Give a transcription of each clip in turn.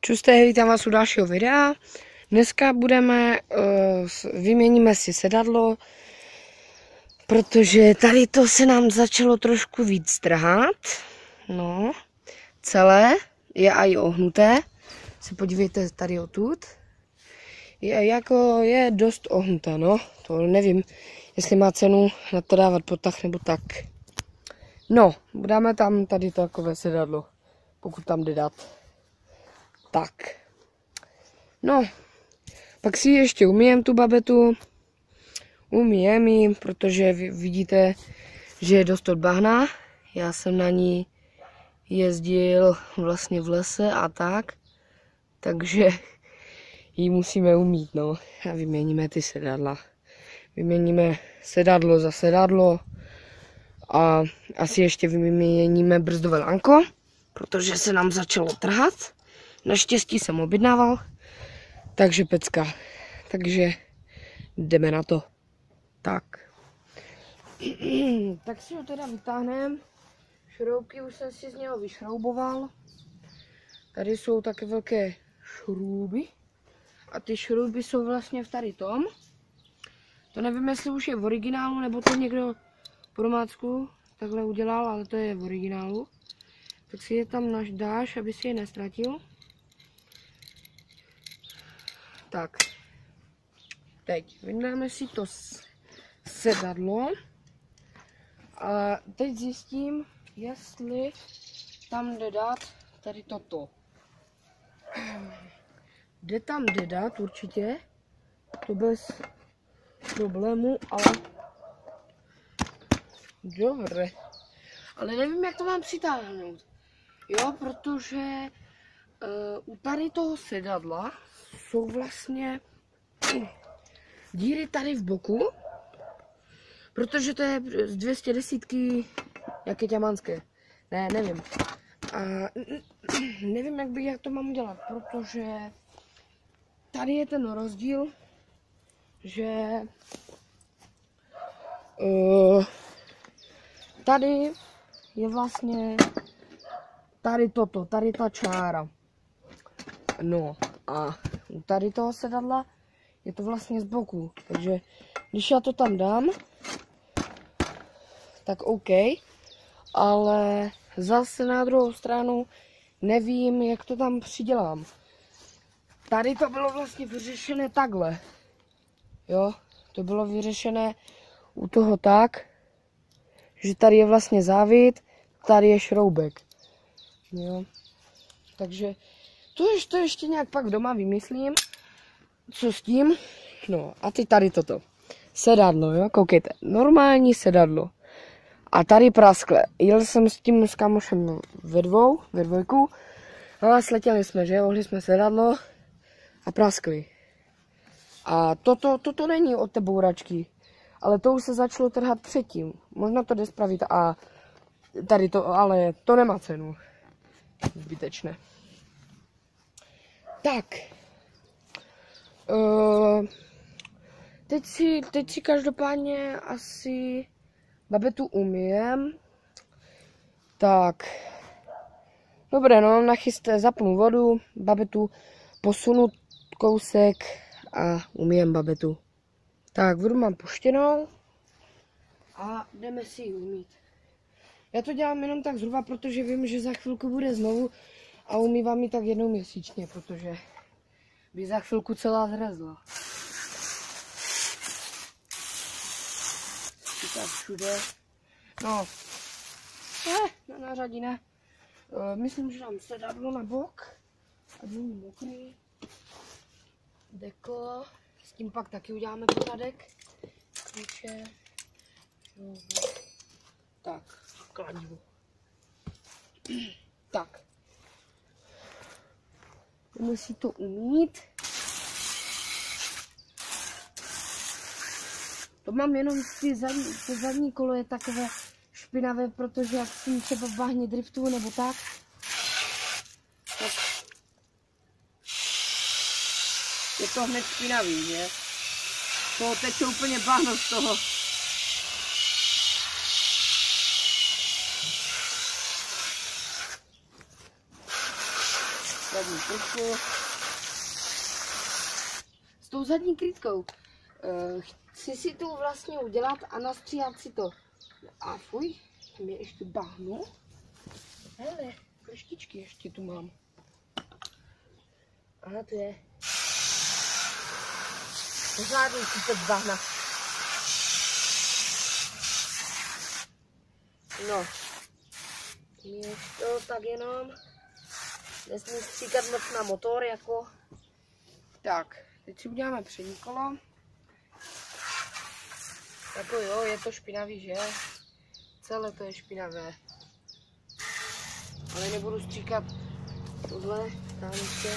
Čusté, vítám vás u dalšího videa. Dneska vyměníme si sedadlo, protože tady to se nám začalo trošku víc trhat. No, celé je i ohnuté. Se podívejte tady odtud. Je dost ohnuté, no. To nevím, jestli má cenu na to dávat potah nebo tak. No, dáme tam tady takové sedadlo, pokud tam jde dát. Tak. No, pak si ještě umyjem tu babetu. Umyjem ji, protože vidíte, že je dost od bahna. Já jsem na ní jezdil vlastně v lese a tak. Takže ji musíme umýt, no. A vyměníme ty sedadla. Vyměníme sedadlo za sedadlo. A asi ještě vyměníme brzdové lánko, protože se nám začalo trhat. Naštěstí jsem objednával, takže pecka. Takže jdeme na to. Tak. Tak si ho teda vytáhneme. Šroubky už jsem si z něho vyšrouboval. Tady jsou také velké šrouby. A ty šrouby jsou vlastně v tady tom. To nevím, jestli už je v originálu, nebo to někdo po domácku takhle udělal, ale to je v originálu. Tak si je tam dáš, aby si je nestratil. Tak, teď vyndáme si to sedadlo a teď zjistím, jestli tam jde dát tady toto. Jde tam dát určitě, to bez problému, ale dobré. Ale nevím, jak to mám přitáhnout. Jo, protože u tady toho sedadla jsou vlastně díry tady v boku, protože to je z 210, jak je ťamanské. Ne, nevím. A nevím, jak to mám udělat, protože tady je ten rozdíl, že tady je vlastně tady toto, tady ta čára. No a u tady toho sedadla je to vlastně z boku, takže když já to tam dám, tak OK, ale zase na druhou stranu nevím, jak to tam přidělám. Tady to bylo vlastně vyřešené takhle, jo, to bylo vyřešené u toho tak, že tady je vlastně závit, tady je šroubek, jo, takže to ještě nějak pak doma vymyslím, co s tím. No a teď tady toto. Sedadlo, jo, koukejte. Normální sedadlo. A tady praskle. Jel jsem s tím s kamošem ve dvojku. No a sletěli jsme, že? Ohli jsme sedadlo a praskli. A toto není od té bouračky. Ale to už se začalo trhat předtím. Možná to jde spravit a tady to, ale to nemá cenu. Zbytečné. Tak, teď si každopádně asi babetu umyjem. Tak, dobré, no, zapnu vodu, babetu posunu kousek a umyjem babetu. Tak, vodu mám puštěnou a jdeme si ji umýt. Já to dělám jenom tak zhruba, protože vím, že za chvilku bude znovu a umývám ji tak jednou měsíčně, protože by za chvilku celá zrezla. Tak všude. No. Na řadí ne. Myslím, že dám sedadlo na bok. A není mokrý. Deklo. S tím pak taky uděláme pořádek. Klíče. Tak, kladivo. Tak. Musí to umít. To mám jenom to zadní kolo je takové špinavé, protože jak jsem třeba v bahně driftu nebo tak je to hned špinavý, že? To teče úplně bahno z toho. zadní krku. S tou zadní krytkou. Chci si to vlastně udělat a nastříhat si to. A fuj, tam je ještě bahno. Hele, kleštičky ještě tu mám. Aha, to je pořádný kupec bahna. No, když to tak jenom nesmí stříkat moc na motor, jako. Tak, teď si uděláme přední kolo. Jako jo, je to špinavý, že? Celé to je špinavé. Ale nebudu stříkat tohle, tam ještě.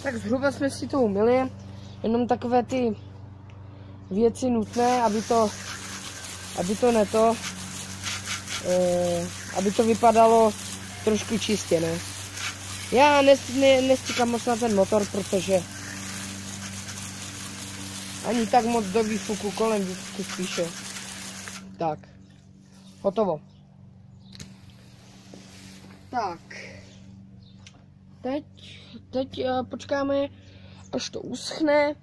Tak zhruba jsme si to umyli, jenom takové ty věci nutné, aby to vypadalo trošku čistě, ne? Já nestříkám moc na ten motor, protože ani tak moc do výfuku, kolem výfuku spíše. Tak, hotovo. Tak, teď počkáme, až to uschne.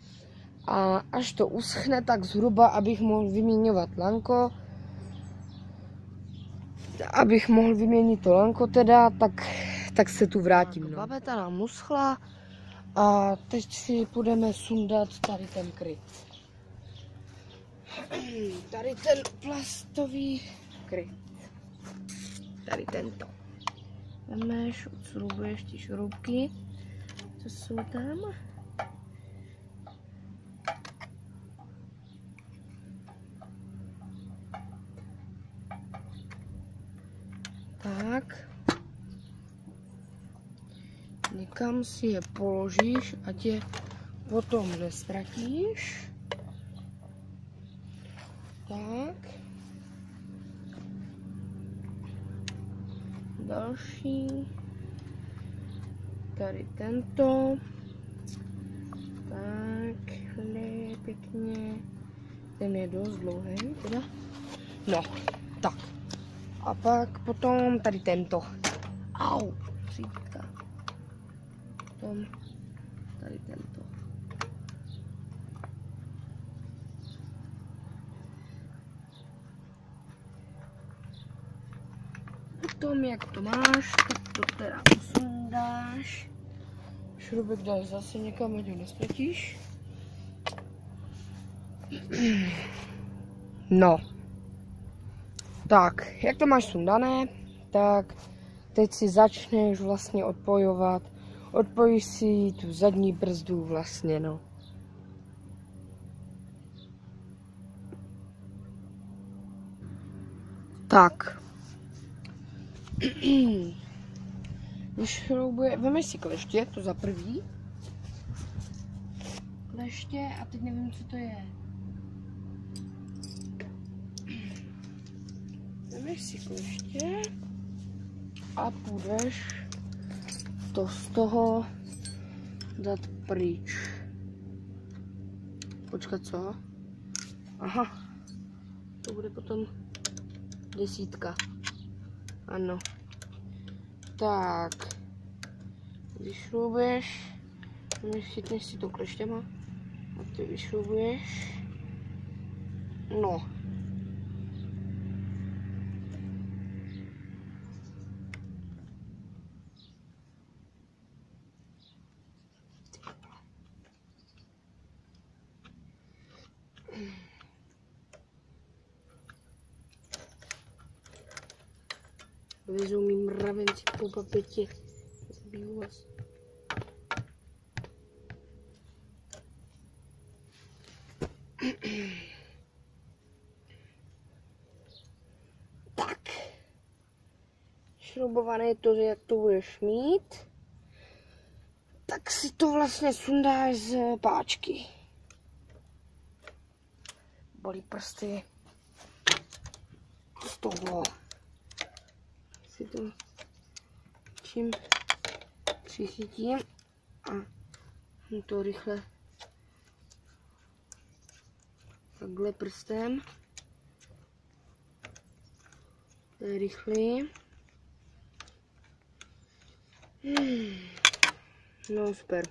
A až to uschne, tak zhruba, abych mohl vyměňovat lanko. Abych mohl vyměnit to lanko teda, tak se tu vrátím. No. Babeta nám uschla a teď si budeme sundat tady ten kryt. Tady ten plastový kryt. Tady tento. Vemeš, odšroubuješ ty šroubky, co jsou tam. Tak. Někam si je položíš, ať je potom nestratíš. Tak. Další. Tady tento. Takhle pěkně. Ten je dost dlouhý, teda. No, tak. A pak potom tady tento. Au, říká. Potom tady tento. Potom, jak to máš, tak to teda usundáš. Šroubek dáš zase někam, ať ho nesplatíš. No. Tak, jak to máš sundané, tak teď si začneš vlastně odpojovat. Odpojíš si tu zadní brzdu vlastně, no. Tak. Když šroubuje, vemeš si kleště, to za prvý. Kleště a teď nevím, co to je. Vemeš si kleště a půjdeš to z toho dát pryč. Počkat, co? Aha, to bude potom 10. Ano. Tak, když šroubuješ, chytneš si to kleštěma a ty vyšroubuješ. No. Vezou mi mravenci po papětě. Zabiju vás. Tak. Šroubované je to, jak to budeš mít. Tak si to vlastně sundáš z páčky. Bolí prsty. Z toho. Si to čím přichytím a to rychle takhle prstem To je rychlý. No super.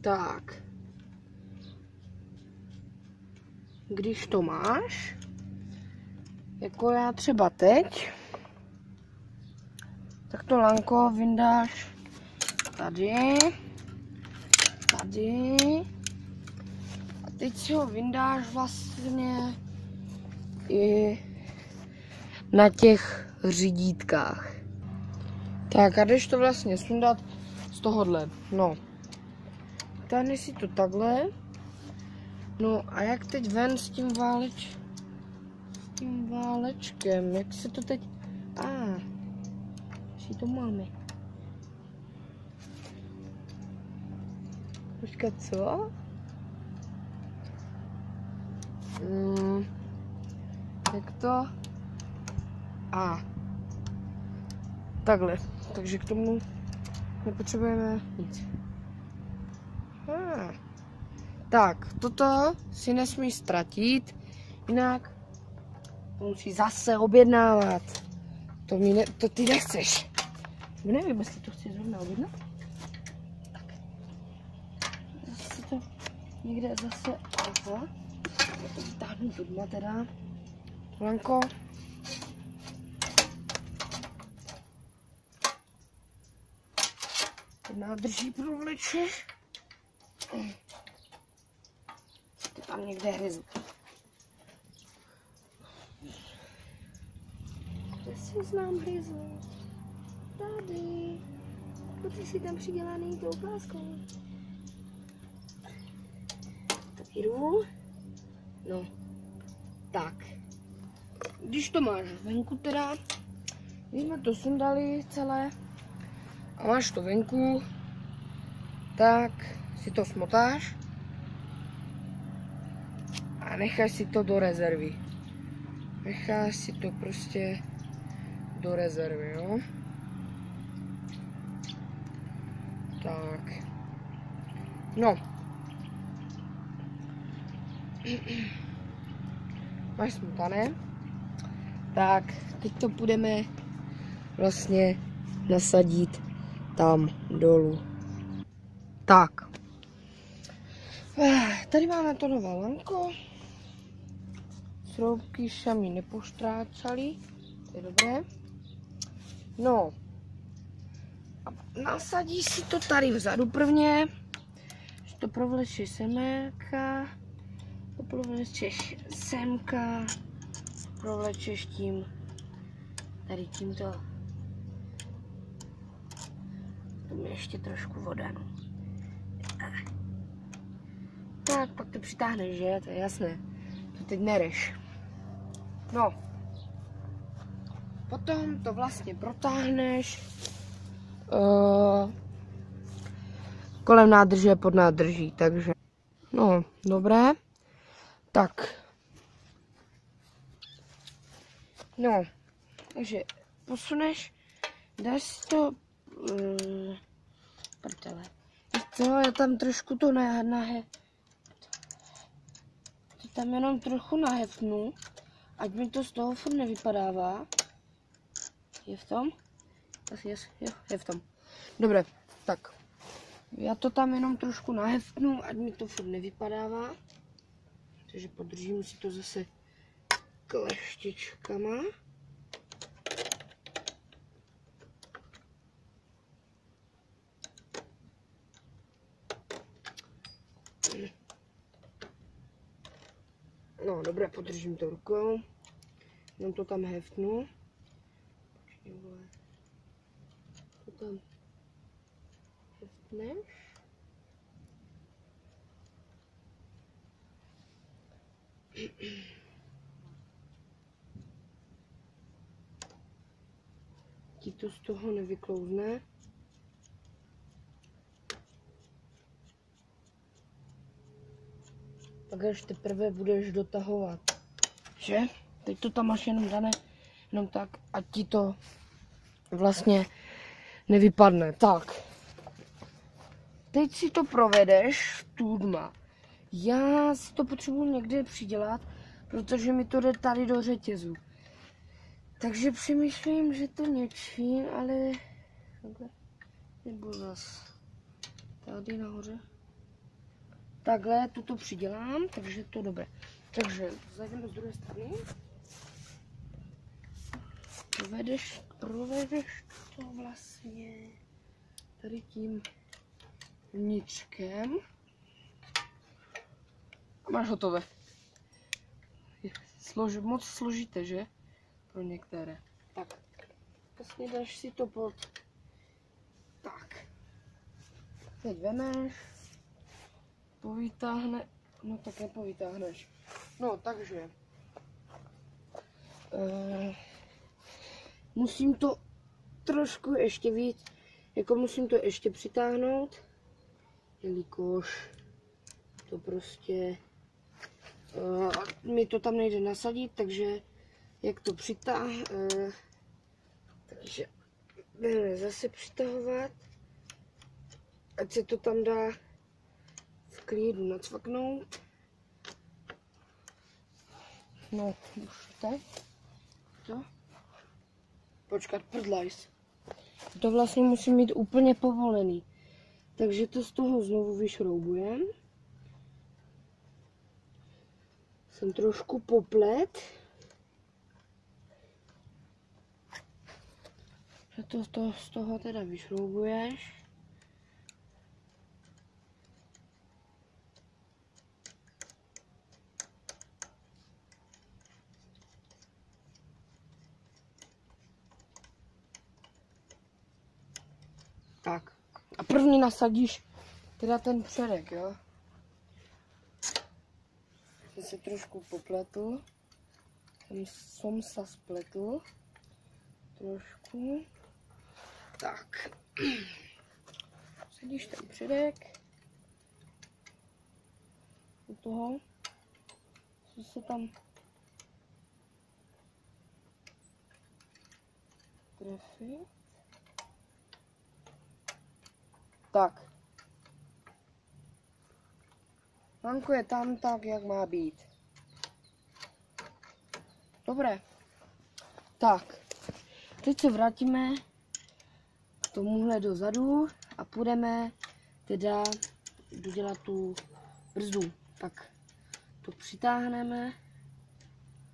Tak. Když to máš, jako já třeba teď, tak to lanko vyndáš tady, tady a teď si ho vyndáš vlastně i na těch řídítkách. Tak a jdeš to vlastně sundat z tohohle, no. Tady si to takhle, no a jak teď ven s tím válečkem, jak se to teď, si to máme. Počkat, co? Jak to? Takhle. Takže k tomu nepotřebujeme nic. Tak, toto si nesmíš ztratit, jinak to musí zase objednávat. To ty nechceš. Nevím, jestli to chci zrovna objednat. Tak. Zase to někde zase, aha. Já to vytáhnu doma teda. Lanko. To nádrží provlečeš. To tam někde hryzu. Kde si znám hryzu? Tady. To ty si tam přidělaný tou páskou. To jdu. No. Tak. Když to máš venku teda, když jsme to sundali celé a máš to venku, tak si to smotáš a necháš si to do rezervy. Necháš si to prostě do rezervy, jo? Tak. No. Máš smotané. Tak, teď to budeme vlastně nasadit tam dolů. Tak. Tady máme to nové lanko. Šroubky šami nepoštráčaly. To je dobré. No. A nasadíš si to tady vzadu prvně. Že to provlečeš seméka. To provlečeš semka. Provlečeš tím. Tady tímto. To mi ještě trošku voda. Tak, pak to přitáhneš, že? To je jasné. To teď nereš. No. Potom to vlastně protáhneš kolem nádrže pod nádrží, takže no, dobré. Tak. No, takže posuneš, dáš si to prdele. Co, já tam trošku to tam jenom trochu nahefnu, ať mi to z toho furt nevypadává. Je v tom? Asi jo, je v tom. Dobré, tak. Já to tam jenom trošku naheftnu, ať mi to furt nevypadává. Takže podržím si to zase kleštičkama. No, dobré, podržím to rukou. Jenom to tam heftnu. To tam heftneš. Ti to z toho nevyklouzne. Pak až teprve budeš dotahovat. Že? Teď to tam máš jenom dané jenom tak, ať ti to vlastně nevypadne. Tak, teď si to provedeš tudma. Já si to potřebuji někde přidělat, protože mi to jde tady do řetězu. Takže přemýšlím, že to něčím, ale nebo zas tady nahoře. Takhle tuto přidělám, takže to dobré. Takže zajdeme z druhé strany. Provedeš to vlastně tady tím vnitřkem. A máš hotové. Moc složité, že? Pro některé. Tak, vlastně dáš si to pod. Tak. Teď vemeš. Povytáhne. No tak nepovytáhneš. No, takže. Musím to trošku ještě víc, jako musím to ještě přitáhnout, jelikož to prostě mi to tam nejde nasadit, takže jak to takže budeme zase přitahovat, ať se to tam dá v klidu nacvaknout. No, už teď to. Počkat, prdlajs. To vlastně musí mít úplně povolený. Takže to z toho znovu vyšroubujeme. Jsem trošku poplet. To z toho teda vyšroubuješ. Tak. A první nasadíš teda ten předek, jo? Jsem se trošku popletl. Jsem se spletl. Trošku. Tak. Sadíš ten předek. Do toho. Co se tam trefí. Tak. Lanko je tam tak, jak má být. Dobré. Tak. Teď se vrátíme k tomuhle dozadu a půjdeme teda dodělat tu brzdu. Tak to přitáhneme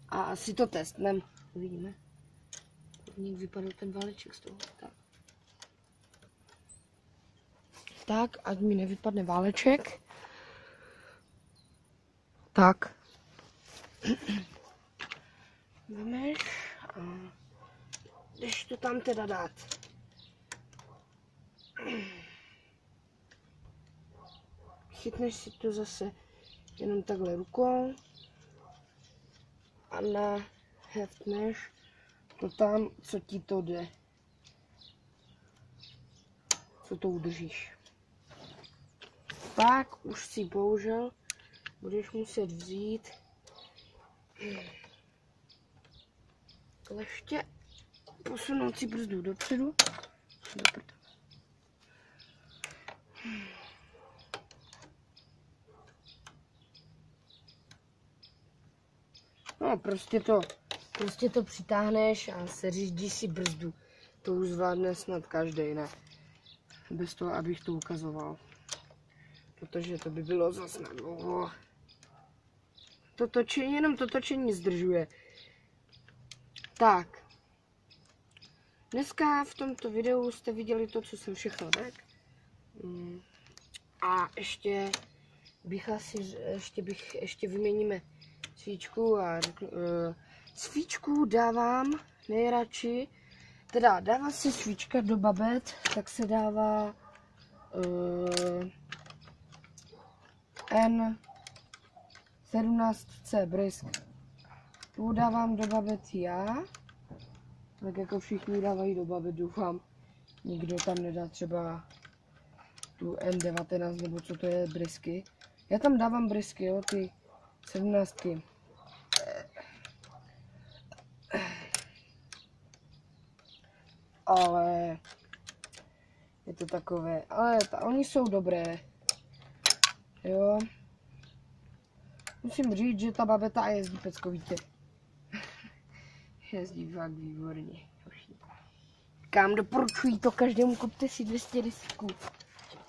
a asi to testneme. Uvidíme. První vypadl ten váleček z toho. Tak, ať mi nevypadne váleček. Tak. Vemeš a jdeš to tam teda dát. Chytneš si to zase jenom takhle rukou a naheftneš to tam, co ti to jde. Co to udržíš. Pak už si bohužel budeš muset vzít kleště, posunout si brzdu dopředu. No, prostě to přitáhneš a seřídíš si brzdu. To už zvládne snad každý, ne? Bez toho, abych to ukazoval. Protože to by bylo zas na dlouho. Jenom to točení zdržuje. Tak. Dneska v tomto videu jste viděli to, co jsem všechno řekl. A ještě vyměníme svíčku a řeknu, svíčku dávám nejradši, teda dává se svíčka do babet, tak se dává N17C brisk. Tu dávám do babet já, tak jako všichni dávají do babet, doufám. Nikdo tam nedá třeba tu N19 nebo co to je, brisky. Já tam dávám brisky, jo, ty 17. ale je to takové, ale oni jsou dobré, jo. Musím říct, že ta babeta jezdí peckovitě. Jezdí fakt výborně. Kam doporučuji to každému, kupte si 210.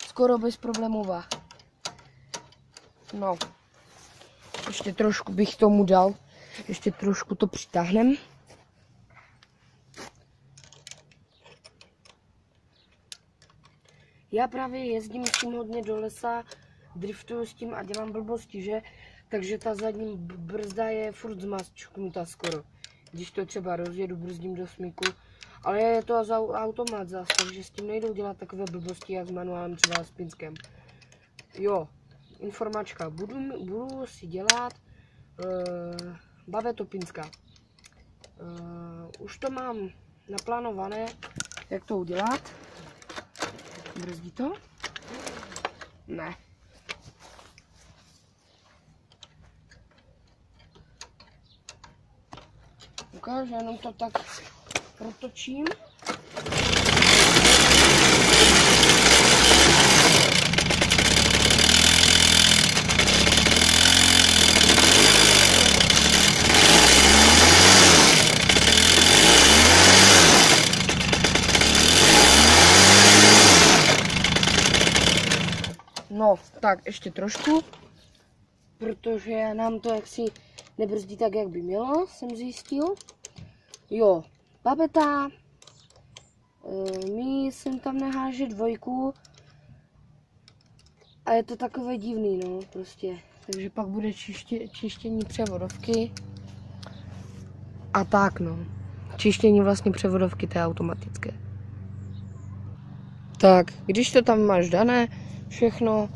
Skoro bezproblémová. No. Ještě trošku bych tomu dal. Ještě trošku to přitáhnem. Já právě jezdím s tím hodně do lesa, driftuju s tím a dělám blbosti, že? Takže ta zadní brzda je furt zmačknutá skoro. Když to třeba rozjedu, brzdím do smyku. Ale je to za automat zas, takže s tím nejdou dělat takové blbosti, jak s manuálem třeba s pinskem. Jo, informačka. Budu si dělat babetu pinska. Už to mám naplánované, jak to udělat. Brzdí to? Ne. Ukážu, jenom to tak protočím. No, tak ještě trošku, protože nám to jaksi nebrzdí tak, jak by mělo, jsem zjistil. Jo, babeta, my jsem tam neháže 2 a je to takové divný, no, prostě. Takže pak bude čištění převodovky a tak, no. Čištění vlastně převodovky, to je automatické. Tak, když to tam máš dané, všechno,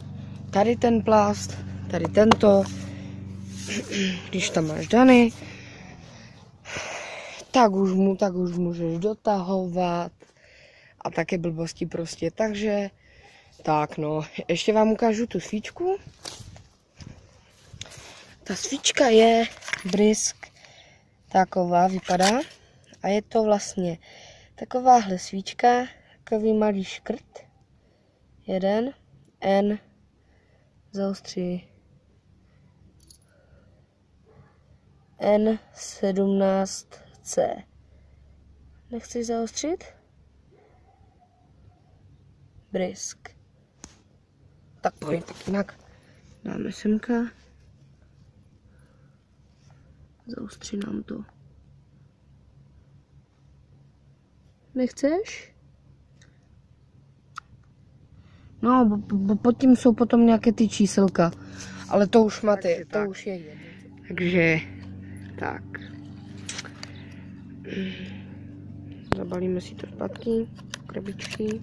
tady ten plast, tady tento, když tam máš daný, tak už můžeš dotahovat a také blbosti prostě, takže tak no, ještě vám ukážu tu svíčku. Ta svíčka je Brisk, taková vypadá a je to vlastně takováhle svíčka, takový malý škrt, jeden, N, zaostří, N17C. Nechceš zaostřit? Brisk. Tak pojď, tak jinak dáme semka. Zaostří nám to. Nechceš? No, pod tím jsou potom nějaké ty číselka. Ale to už máte, to už je jedno. Takže, tak. Zabalíme si to zpátky, krabičky.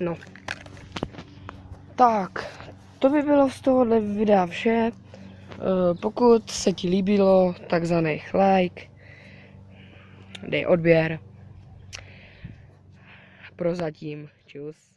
No. Tak, to by bylo z tohohle videa vše. Pokud se ti líbilo, tak zanech like, dej odběr. Prozatím, čus.